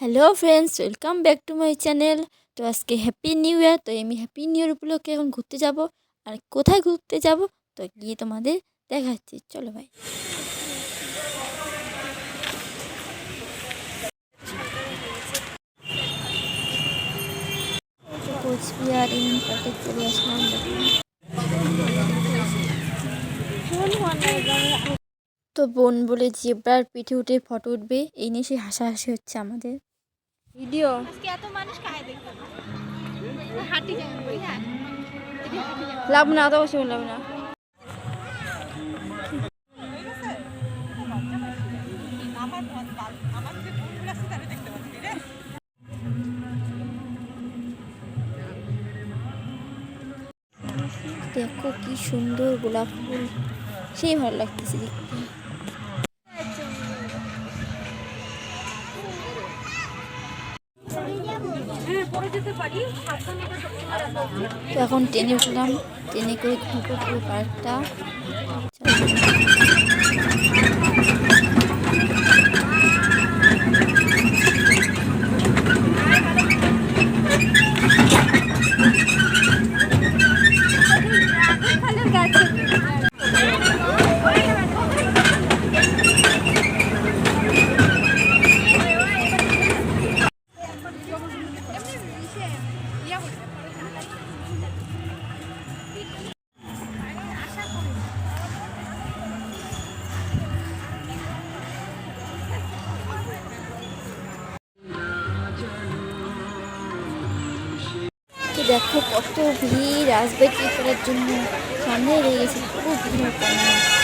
Hello friends, welcome back to my channel. তো আজকে happy new year. তো আমি হ্যাপি নিউ ইয়ার উপলক্ষে এখন ঘুরতে যাব। আর কোথায় ঘুরতে যাব তো গিয়ে তোমাদের দেখাচ্ছি, চলো ভাই। কোচবিহার ইন পার্কে চলে আসলাম। তো বোন বলে জেব্রার পিঠে উঠে ফটো উঠবে, এই নিয়ে সে হাসাহাসি হচ্ছে আমাদের ভিডিও। লাভ না, তো অবশ্যই লাভ না। দেখো কি সুন্দর গোলাপ ফুল, সেই ভালো লাগতেছে দেখতে। তো এখন ট্রেনে উঠলাম, ট্রেনে করে ঘুরবো পুরো পার্কটা। তো দেখো কত ভিড়, আসবে টিকিট করার জন্য সামনে রয়ে গেছে, খুব ভিড়।